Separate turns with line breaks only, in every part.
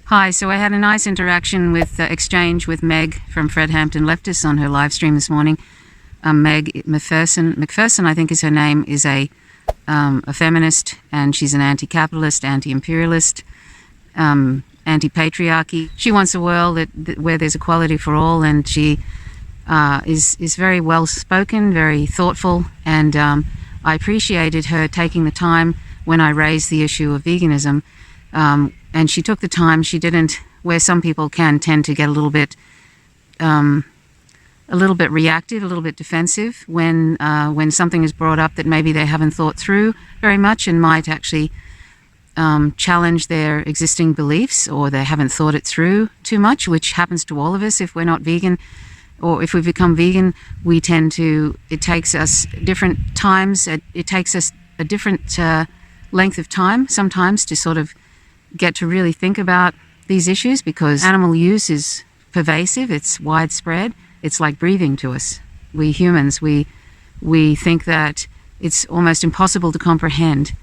Hi, so I had a nice interaction with exchange with Meg from Fred Hampton Leftists on her live stream this morning. Meg McPherson, I think is her name, is a feminist, and she's an anti-capitalist, anti-imperialist, anti-patriarchy. She wants a world where there's equality for all, and she is very well spoken, very thoughtful, and I appreciated her taking the time when I raised the issue of veganism. And she took the time. She didn't, where some people can tend to get a little bit reactive, a little bit defensive when something is brought up that maybe they haven't thought through very much and might actually challenge their existing beliefs, or they haven't thought it through too much, which happens to all of us if we're not vegan, or if we become vegan. We tend to, it takes us different times, it takes us a different length of time sometimes to sort of get to really think about these issues, because animal use is pervasive, it's widespread, it's like breathing to us. We humans, we think that it's almost impossible to comprehend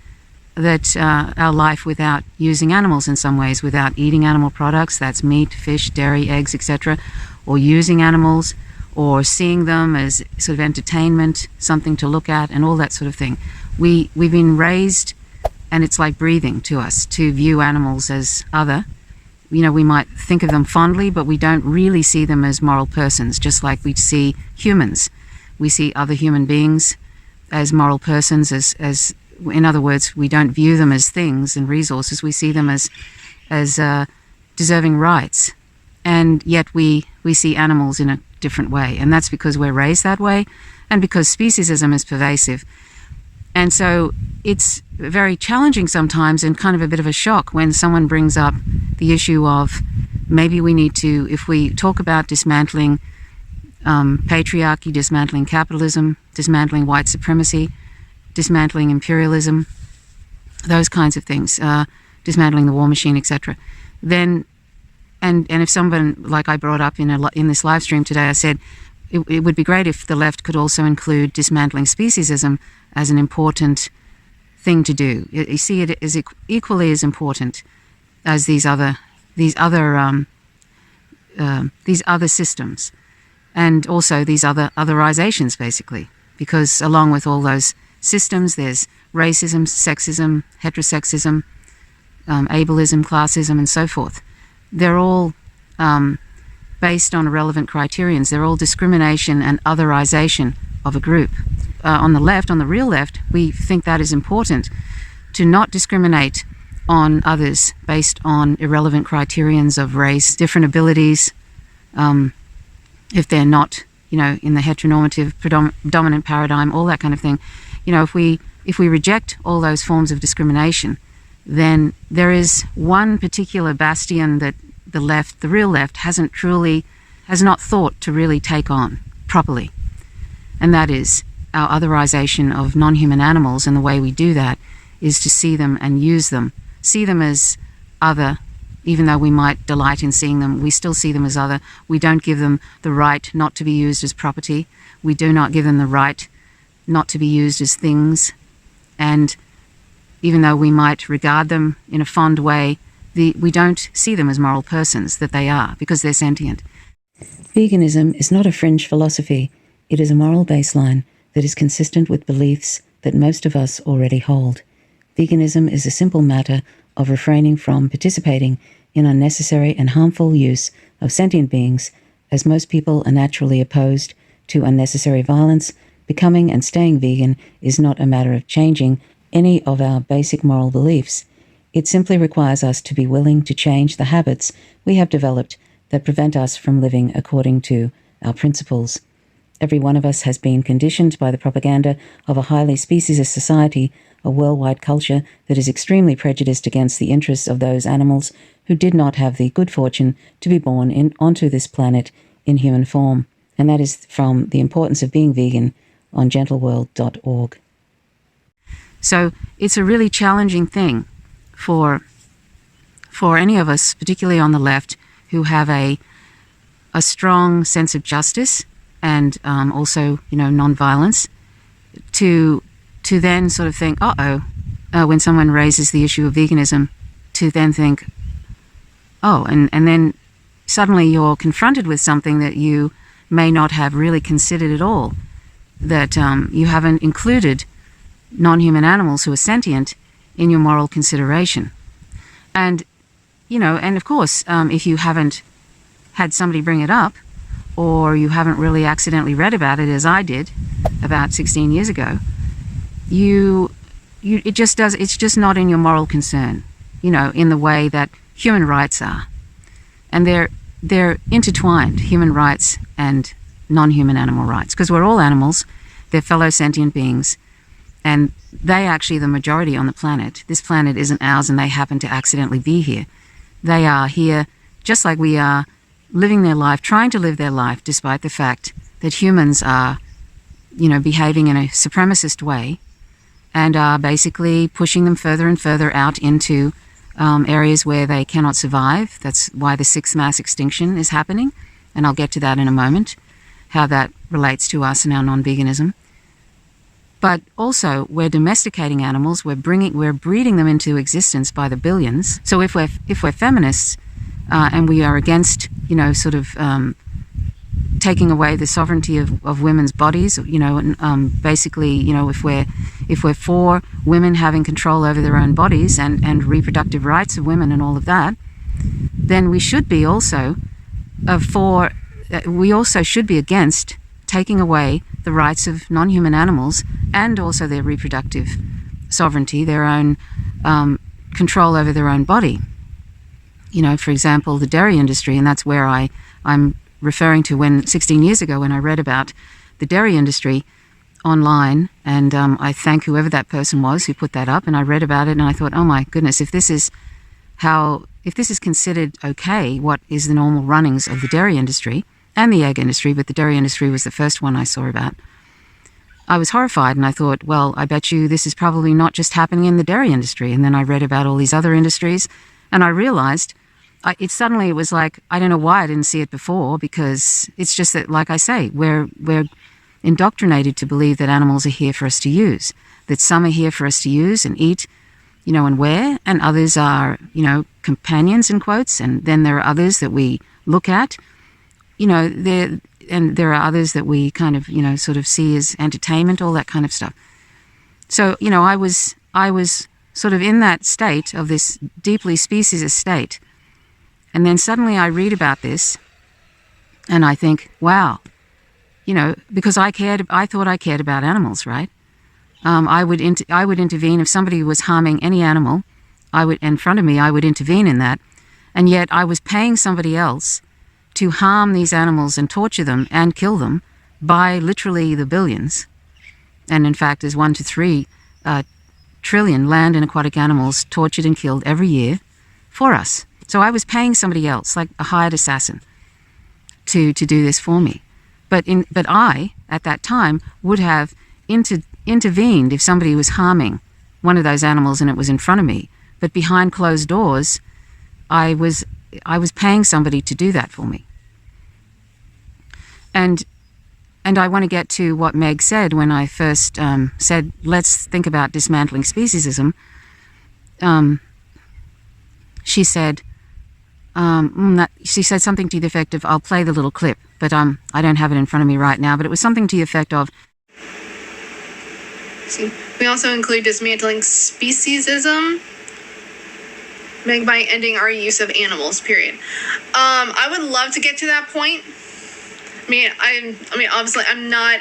that our life without using animals in some ways, without eating animal products, that's meat, fish, dairy, eggs, etc., or using animals, or seeing them as sort of entertainment, something to look at, and all that sort of thing. We've been raised, and it's like breathing to us, to view animals as other. You know, we might think of them fondly, but we don't really see them as moral persons, just like we see humans. We see other human beings as moral persons, as in other words, we don't view them as things and resources. We see them as deserving rights. And yet we see animals in a different way. And that's because we're raised that way, and because speciesism is pervasive. And so it's very challenging sometimes, and kind of a bit of a shock when someone brings up the issue of maybe we need to, if we talk about dismantling patriarchy, dismantling capitalism, dismantling white supremacy, dismantling imperialism, those kinds of things, dismantling the war machine, etc., then, and if someone, like I brought up in this live stream today, I said it would be great if the left could also include dismantling speciesism as an important thing to do. You see it as equally as important as these other systems, and also these other otherizations, basically, because along with all those systems, there's racism, sexism, heterosexism, ableism, classism, and so forth. They're all based on irrelevant criterions. They're all discrimination and otherization of a group. On the left, on the real left, we think that is important, to not discriminate on others based on irrelevant criterions of race, different abilities, if they're not, in the heteronormative dominant paradigm, all that kind of thing. If we reject all those forms of discrimination, then there is one particular bastion that the real left, has not thought to really take on properly, and that is our otherization of non-human animals. And the way we do that is to see them and use them, see them as other. Even though we might delight in seeing them, we still see them as other. We don't give them the right not to be used as property. We do not give them the right not to be used as things. And even though we might regard them in a fond way, we don't see them as moral persons that they are, because they're sentient.
Veganism is not a fringe philosophy. It is a moral baseline that is consistent with beliefs that most of us already hold. Veganism is a simple matter of refraining from participating in unnecessary and harmful use of sentient beings, as most people are naturally opposed to unnecessary violence. Becoming and staying vegan is not a matter of changing any of our basic moral beliefs. It simply requires us to be willing to change the habits we have developed that prevent us from living according to our principles. Every one of us has been conditioned by the propaganda of a highly speciesist society, a worldwide culture that is extremely prejudiced against the interests of those animals who did not have the good fortune to be born onto this planet in human form. And that is from The Importance of Being Vegan on gentleworld.org.
So it's a really challenging thing for any of us, particularly on the left, who have a strong sense of justice and also, non-violence, to then sort of think, when someone raises the issue of veganism, to then think, oh, and then suddenly you're confronted with something that you may not have really considered at all, that you haven't included non-human animals who are sentient in your moral consideration. And, and of course, if you haven't had somebody bring it up, or you haven't really accidentally read about it, as I did about 16 years ago, it's just not in your moral concern, in the way that human rights are. And they're intertwined, human rights and non-human animal rights, because we're all animals, they're fellow sentient beings, and they actually the majority on the planet. This planet isn't ours and they happen to accidentally be here. They are here just like we are, living their life, trying to live their life, despite the fact that humans are, behaving in a supremacist way and are basically pushing them further and further out into areas where they cannot survive. That's why the sixth mass extinction is happening, and I'll get to that in a moment, how that relates to us and our non-veganism. But also, we're domesticating animals. We're breeding them into existence by the billions. So if we're feminists and we are against, taking away the sovereignty of women's bodies, and basically, if we're for women having control over their own bodies and reproductive rights of women and all of that, then we should be also we also should be against taking away the rights of non-human animals and also their reproductive sovereignty, their own control over their own body. For example, the dairy industry, and that's where I'm referring to when 16 years ago when I read about the dairy industry online, and I thank whoever that person was who put that up, and I read about it and I thought, oh my goodness, if this is considered okay, what is the normal runnings of the dairy industry and the egg industry, but the dairy industry was the first one I saw about. I was horrified and I thought, well, I bet you this is probably not just happening in the dairy industry. And then I read about all these other industries and I realized it was like, I don't know why I didn't see it before, because it's just that, like I say, we're indoctrinated to believe that animals are here for us to use, that some are here for us to use and eat, and wear, and others are, companions in quotes, and then there are others that we look at, and there are others that we kind of, sort of see as entertainment, all that kind of stuff. So, I was sort of in that state of this deeply speciesist state. And then suddenly I read about this and I think, wow, because I thought I cared about animals, right? I would intervene if somebody was harming any animal. In front of me, I would intervene in that. And yet I was paying somebody else to harm these animals and torture them and kill them by literally the billions. And in fact, there's 1 to 3 trillion land and aquatic animals tortured and killed every year for us. So I was paying somebody else, like a hired assassin, to do this for me. But I, at that time, would have intervened if somebody was harming one of those animals and it was in front of me. But behind closed doors, I was paying somebody to do that for me. And I want to get to what Meg said when I first said, let's think about dismantling speciesism. She said something to the effect of, I'll play the little clip, but I don't have it in front of me right now, but it was something to the effect of,
see, we also include dismantling speciesism, Meg, by ending our use of animals, period. I would love to get to that point. I mean, obviously, I'm not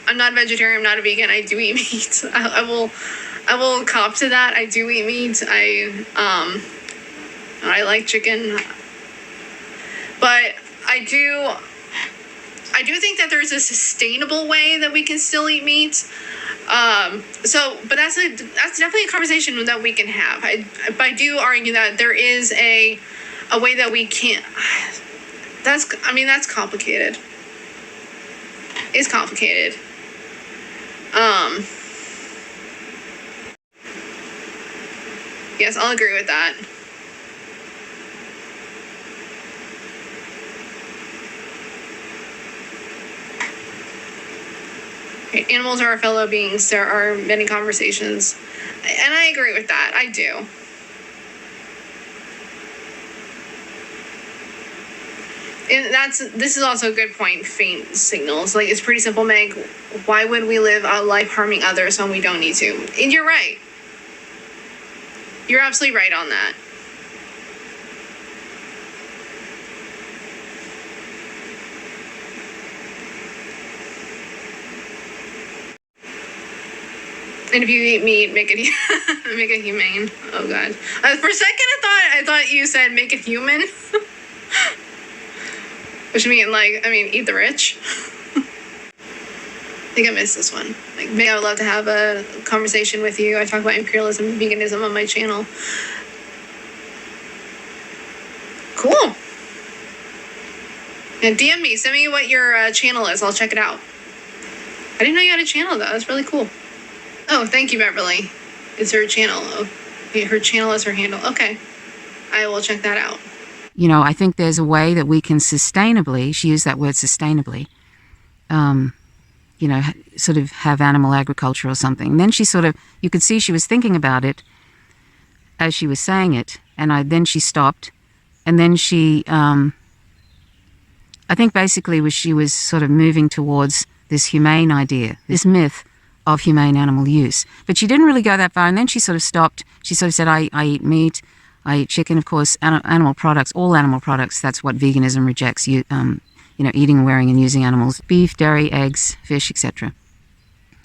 a vegetarian. I'm not a vegan. I do eat meat. I will cop to that. I do eat meat. I like chicken, but I do think that there's a sustainable way that we can still eat meat. But that's definitely a conversation that we can have. But I do argue that there is a way that we can't. That's complicated. It's complicated. Yes, I'll agree with that. Animals are our fellow beings. There are many conversations. And I agree with that. I do. And this is also a good point. Faint signals, like, it's pretty simple, Meg. Why would we live a life harming others when we don't need to? And you're right. You're absolutely right on that. And if you eat meat, make it make it humane. Oh god. For a second, I thought you said make it human, which mean eat the rich. I think I missed this one. Like, I would love to have a conversation with you. I talk about imperialism and veganism on my channel. Cool. And DM me. Send me what your channel is. I'll check it out. I didn't know you had a channel, though. That's really cool. Oh, thank you, Beverly. It's her channel. Oh, her channel is her handle. Okay. I will check that out.
You know, I think there's a way that we can sustainably, she used that word sustainably, sort of have animal agriculture or something. And then you could see she was thinking about it as she was saying it. And then she stopped. And then she, I think basically she was sort of moving towards this humane idea, this myth of humane animal use. But she didn't really go that far. And then she sort of stopped. She sort of said, I eat meat, I eat chicken, of course, animal products, all animal products. That's what veganism rejects, eating, wearing and using animals, beef, dairy, eggs, fish, etc.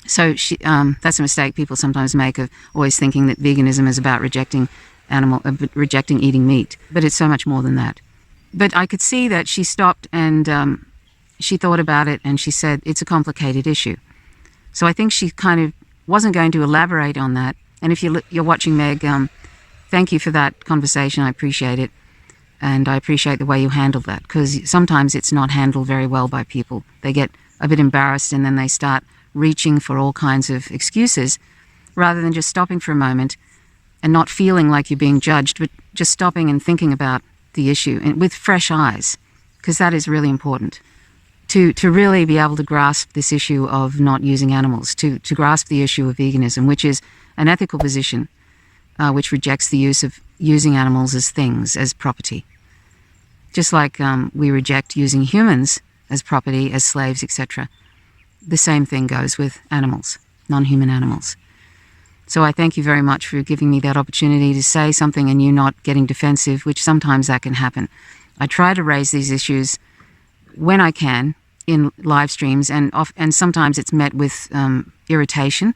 So that's a mistake people sometimes make of always thinking that veganism is about rejecting eating meat. But it's so much more than that. But I could see that she stopped and she thought about it and she said, it's a complicated issue. So I think she kind of wasn't going to elaborate on that. And if you're watching, Meg, thank you for that conversation. I appreciate it. And I appreciate the way you handled that, because sometimes it's not handled very well by people. They get a bit embarrassed and then they start reaching for all kinds of excuses rather than just stopping for a moment and not feeling like you're being judged, but just stopping and thinking about the issue and with fresh eyes, because that is really important. To really be able to grasp this issue of not using animals, to grasp the issue of veganism, which is an ethical position, which rejects the use of using animals as things, as property. Just like we reject using humans as property, as slaves, etc. The same thing goes with animals, non-human animals. So I thank you very much for giving me that opportunity to say something and you not getting defensive, which sometimes that can happen. I try to raise these issues when I can in live streams, and sometimes it's met with irritation,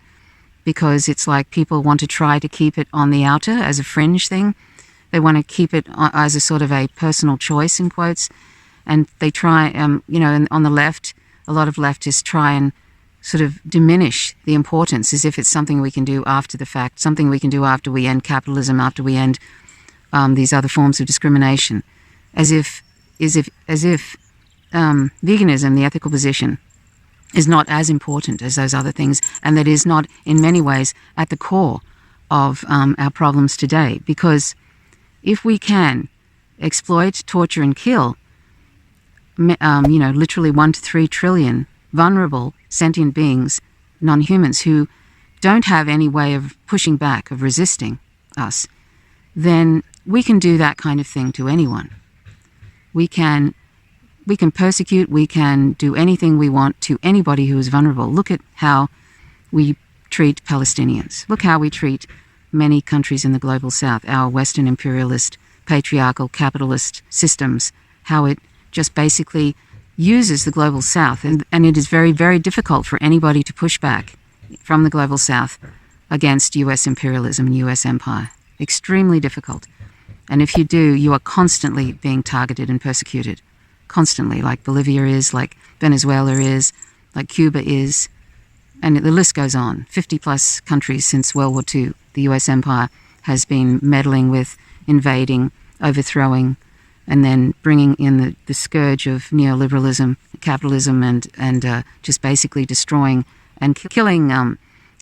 because it's like people want to try to keep it on the outer as a fringe thing. They want to keep it as a sort of a personal choice, in quotes, and they try, and on the left, a lot of leftists try and sort of diminish the importance as if it's something we can do after the fact, something we can do after we end capitalism, after we end these other forms of discrimination, as if veganism, the ethical position, is not as important as those other things, and that is not in many ways at the core of our problems today. Because if we can exploit, torture and kill, literally 1 to 3 trillion vulnerable sentient beings, non-humans, who don't have any way of pushing back, of resisting us, then we can do that kind of thing to anyone. We can persecute, we can do anything we want to anybody who is vulnerable. Look at how we treat Palestinians. Look how we treat many countries in the global south, our Western imperialist, patriarchal, capitalist systems, how it just basically uses the global south. And it is very, very difficult for anybody to push back from the global south against US imperialism and US empire. Extremely difficult. And if you do, you are constantly being targeted and persecuted. Constantly, like Bolivia is, like Venezuela is, like Cuba is, and the list goes on. 50 plus countries since World War II, the US empire has been meddling with, invading, overthrowing, and then bringing in the scourge of neoliberalism, capitalism, and just basically destroying and killing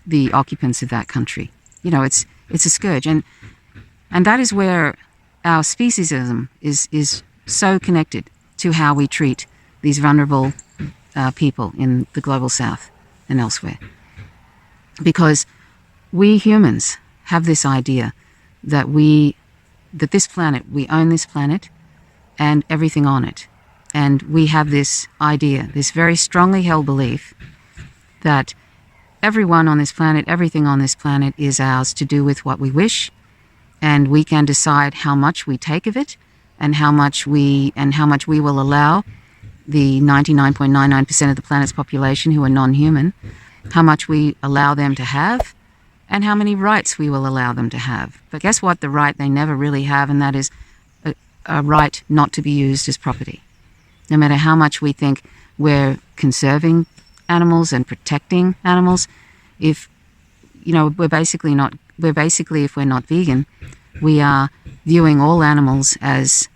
the occupants of that country. It's a scourge, and that is where our speciesism is so connected to how we treat these vulnerable people in the global south and elsewhere. Because we humans have this idea that this planet, we own this planet and everything on it. And we have this idea, this very strongly held belief that everyone on this planet, everything on this planet is ours to do with what we wish, and we can decide how much we take of it and how much we will allow the 99.99% of the planet's population who are non-human, how much we allow them to have, and how many rights we will allow them to have. But guess what? The right they never really have, and that is a right not to be used as property. No matter how much we think we're conserving animals and protecting animals, if we're basically, if we're not vegan, we are viewing all animals as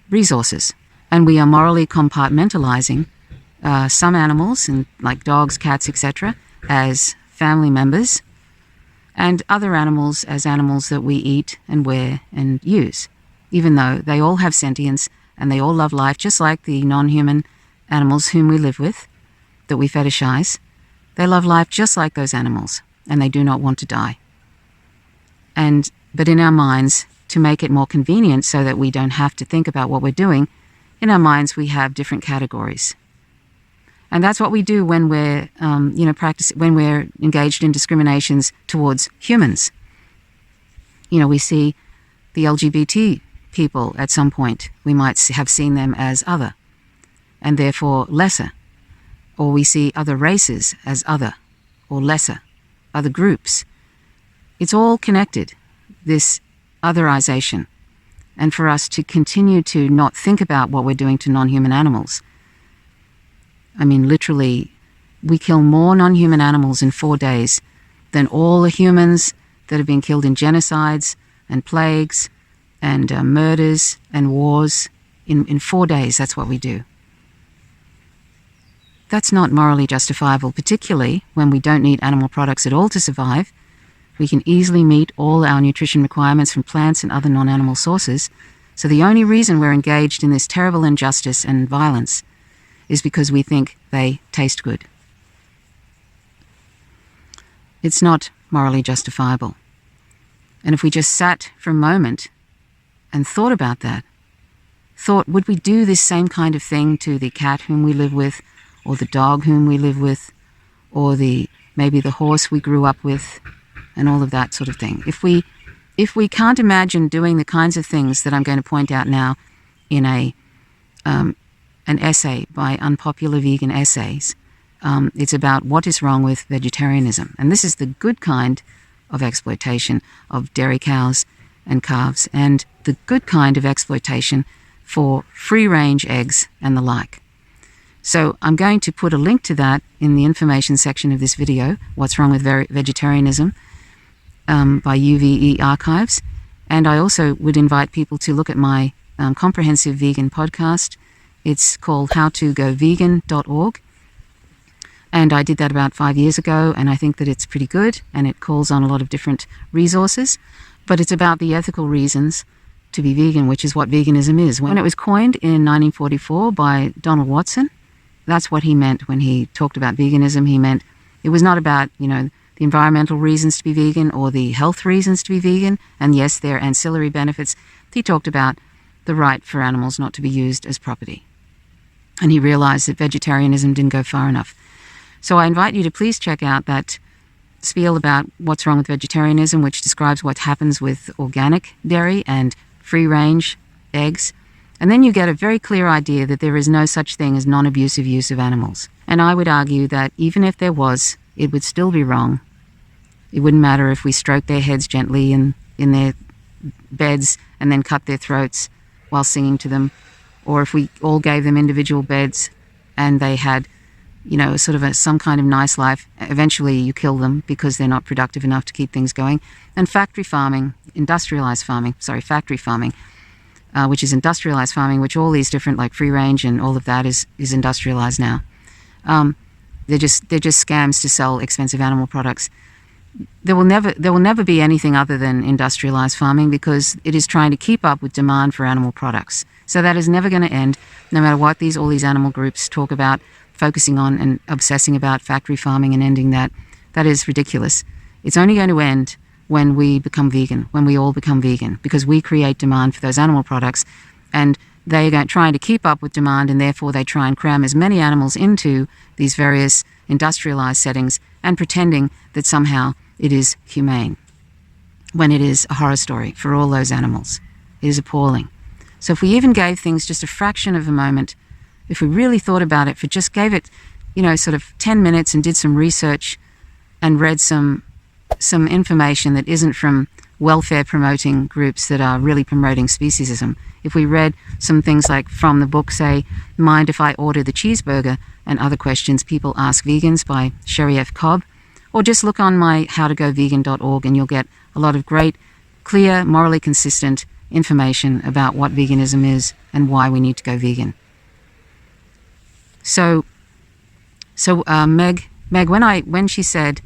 resources, and we are morally compartmentalizing some animals, and like dogs, cats, etc., as family members, and other animals as animals that we eat and wear and use, even though they all have sentience and they all love life, just like the non-human animals whom we live with, that we fetishize. They love life just like those animals, and they do not want to die. But in our minds, to make it more convenient so that we don't have to think about what we're doing, in our minds we have different categories. And that's what we do when we're, when we're engaged in discriminations towards humans. We see the LGBT people at some point. We might have seen them as other, and therefore lesser. Or we see other races as other, or lesser, other groups. It's all connected, this otherization. And for us to continue to not think about what we're doing to non-human animals. I mean, literally, we kill more non-human animals in 4 days than all the humans that have been killed in genocides and plagues and murders and wars. In 4 days, that's what we do. That's not morally justifiable, particularly when we don't need animal products at all to survive. We can easily meet all our nutrition requirements from plants and other non-animal sources. So the only reason we're engaged in this terrible injustice and violence is because we think they taste good. It's not morally justifiable. And if we just sat for a moment and thought about that, would we do this same kind of thing to the cat whom we live with, or the dog whom we live with, or maybe the horse we grew up with, and all of that sort of thing? If we can't imagine doing the kinds of things that I'm going to point out now in an essay by Unpopular Vegan Essays, it's about what is wrong with vegetarianism. And this is the good kind of exploitation of dairy cows and calves, and the good kind of exploitation for free-range eggs and the like. So I'm going to put a link to that in the information section of this video, What's Wrong with Vegetarianism, by UVE Archives. And I also would invite people to look at my comprehensive vegan podcast. It's called howtogovegan.org. And I did that about 5 years ago, and I think that it's pretty good, and it calls on a lot of different resources. But it's about the ethical reasons to be vegan, which is what veganism is. When it was coined in 1944 by Donald Watson, that's what he meant when he talked about veganism. He meant it was not about, the environmental reasons to be vegan or the health reasons to be vegan. And yes, there are ancillary benefits. He talked about the right for animals not to be used as property. And he realized that vegetarianism didn't go far enough. So I invite you to please check out that spiel about what's wrong with vegetarianism, which describes what happens with organic dairy and free-range eggs. And then you get a very clear idea that there is no such thing as non-abusive use of animals. And I would argue that even if there was, it would still be wrong. It wouldn't matter if we stroked their heads gently in their beds and then cut their throats while singing to them, or if we all gave them individual beds and they had, some kind of nice life. Eventually you kill them because they're not productive enough to keep things going. And factory farming, which is industrialized farming, which all these different, like free range and all of that is industrialized now. They're just scams to sell expensive animal products. There will never be anything other than industrialized farming because it is trying to keep up with demand for animal products. So that is never going to end, no matter what all these animal groups talk about, focusing on and obsessing about factory farming and ending that. That is ridiculous. It's only going to end when we become vegan, when we all become vegan, because we create demand for those animal products. And they are trying to keep up with demand, and therefore they try and cram as many animals into these various industrialized settings and pretending that somehow it is humane, when it is a horror story for all those animals. It is appalling. So if we even gave things just a fraction of a moment, if we really thought about it, just gave it, sort of 10 minutes and did some research and read some information that isn't from welfare promoting groups that are really promoting speciesism. If we read some things like from the book, say, Mind If I Order the Cheeseburger, and Other Questions People Ask Vegans by Sherry F. Cobb, or just look on my howtogovegan.org and you'll get a lot of great, clear, morally consistent information about what veganism is and why we need to go vegan. So Meg, when she said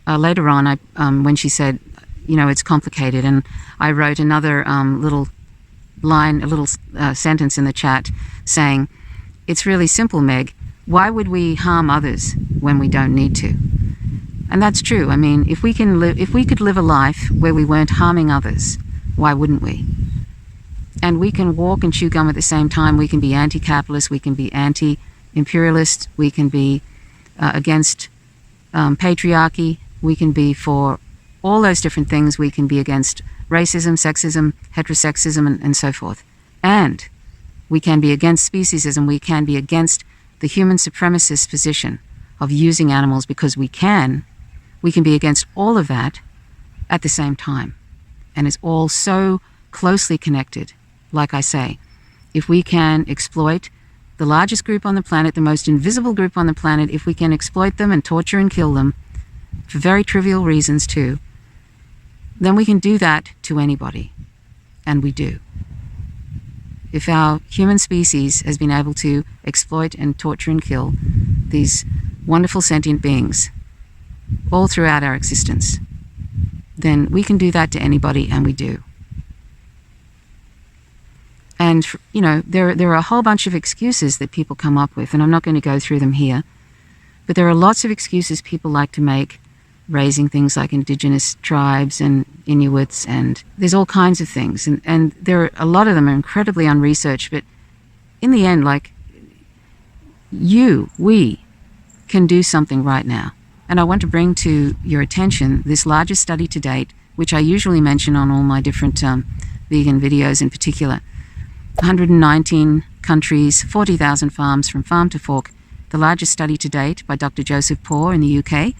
later on, when she said, it's complicated, and I wrote another little line, a little sentence in the chat saying, it's really simple, Meg. Why would we harm others when we don't need to? And that's true. I mean, if we could live a life where we weren't harming others, why wouldn't we? And we can walk and chew gum at the same time. We can be anti-capitalist, we can be anti-imperialist, we can be against patriarchy, we can be for all those different things. We can be against racism, sexism, heterosexism, and so forth. And we can be against speciesism. We can be against the human supremacist position of using animals because we can. We can be against all of that at the same time. And it's all so closely connected. Like I say, if we can exploit the largest group on the planet, the most invisible group on the planet, if we can exploit them and torture and kill them, for very trivial reasons too, then we can do that to anybody. And we do. If our human species has been able to exploit and torture and kill these wonderful sentient beings all throughout our existence, then we can do that to anybody, and we do. And, there are a whole bunch of excuses that people come up with, and I'm not going to go through them here, but there are lots of excuses people like to make, raising things like indigenous tribes and Inuits, and there's all kinds of things. And a lot of them are incredibly unresearched, but in the end, we can do something right now. And I want to bring to your attention this largest study to date, which I usually mention on all my different vegan videos in particular. 119 countries, 40,000 farms from farm to fork, the largest study to date by Dr. Joseph Poore in the UK.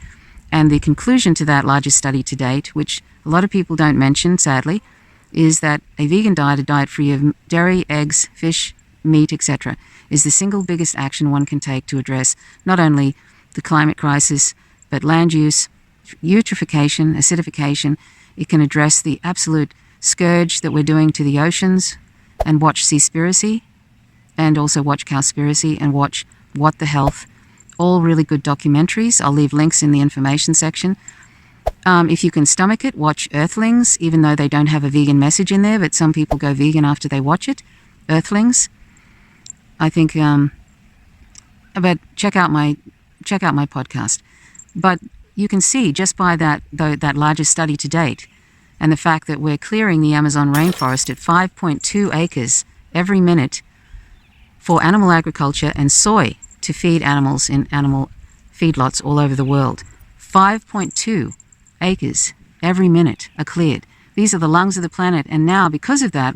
And the conclusion to that largest study to date, which a lot of people don't mention, sadly, is that a vegan diet, a diet free of dairy, eggs, fish, meat, etc., is the single biggest action one can take to address not only the climate crisis, but land use, eutrophication, acidification. It can address the absolute scourge that we're doing to the oceans, and watch Seaspiracy, and also watch Cowspiracy, and watch What the Health. All really good documentaries. I'll leave links in the information section. If you can stomach it, watch Earthlings, even though they don't have a vegan message in there, but some people go vegan after they watch it. Earthlings. I think, but check out my podcast. But you can see just by that largest study to date, and the fact that we're clearing the Amazon rainforest at 5.2 acres every minute for animal agriculture and soy to feed animals in animal feedlots all over the world. 5.2 acres every minute are cleared. These are the lungs of the planet, and now because of that,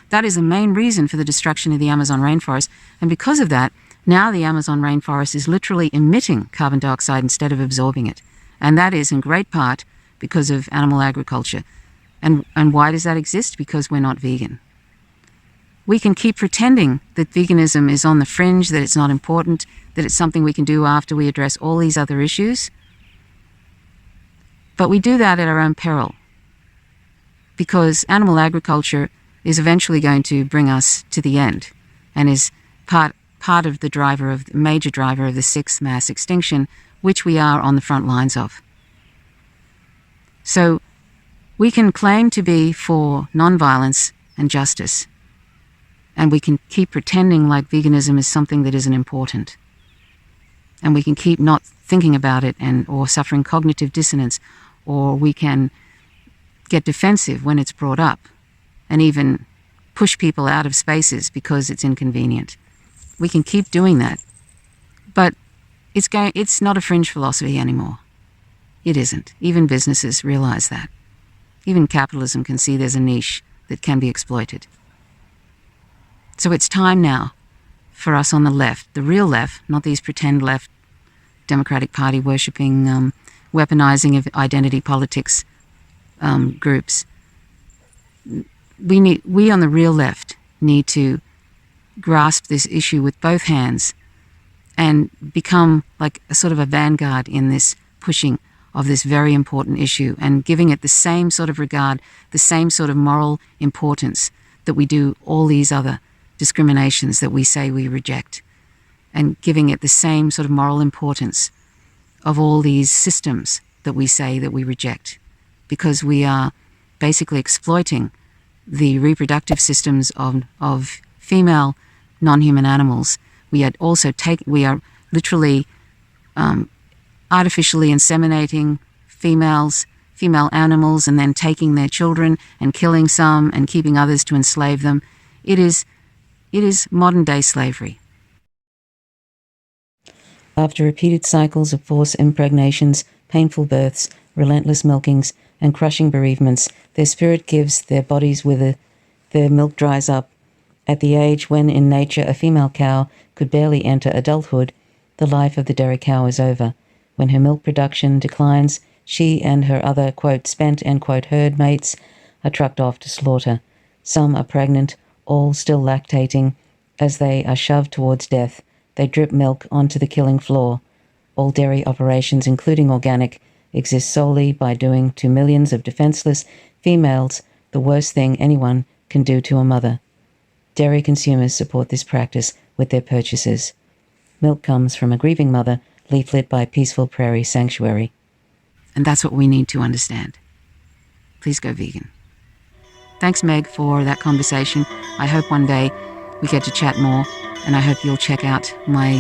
that is the main reason for the destruction of the Amazon rainforest, and because of that, now the Amazon rainforest is literally emitting carbon dioxide instead of absorbing it. And that is in great part because of animal agriculture. And why does that exist? Because we're not vegan. We can keep pretending that veganism is on the fringe, that it's not important, that it's something we can do after we address all these other issues. But we do that at our own peril, because animal agriculture is eventually going to bring us to the end, and is part of the major driver of the sixth mass extinction, which we are on the front lines of. So we can claim to be for nonviolence and justice, and we can keep pretending like veganism is something that isn't important. And we can keep not thinking about it or suffering cognitive dissonance, or we can get defensive when it's brought up, and even push people out of spaces because it's inconvenient. We can keep doing that, but it's not a fringe philosophy anymore. It isn't. Even businesses realize that. Even capitalism can see there's a niche that can be exploited. So it's time now for us on the left, the real left, not these pretend left, Democratic Party worshipping, weaponizing of identity politics groups. We on the real left need to grasp this issue with both hands and become like a sort of a vanguard in this pushing of this very important issue and giving it the same sort of regard, the same sort of moral importance that we do all these other discriminations that we say we reject, and giving it the same sort of moral importance of all these systems that we say that we reject, because we are basically exploiting the reproductive systems of female non-human animals. We are literally artificially inseminating female animals and then taking their children and killing some and keeping others to enslave them. It is modern day slavery.
After repeated cycles of forced impregnations, painful births, relentless milkings, and crushing bereavements, their spirit gives, their bodies wither, their milk dries up. At the age when in nature a female cow could barely enter adulthood, the life of the dairy cow is over. When her milk production declines, she and her other, quote, spent, end quote, herd mates are trucked off to slaughter. Some are pregnant, all still lactating. As they are shoved towards death, they drip milk onto the killing floor. All dairy operations, including organic, exist solely by doing to millions of defenseless females the worst thing anyone can do to a mother. Dairy consumers support this practice with their purchases. Milk comes from a grieving mother, leaflet by Peaceful Prairie Sanctuary.
And that's what we need to understand. Please go vegan. Thanks, Meg, for that conversation. I hope one day we get to chat more, and I hope you'll check out my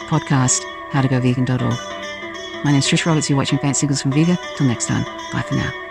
podcast, howtogovegan.org. My name's Trish Roberts. You're watching Fancy Signals from Vega. Till next time. Bye for now.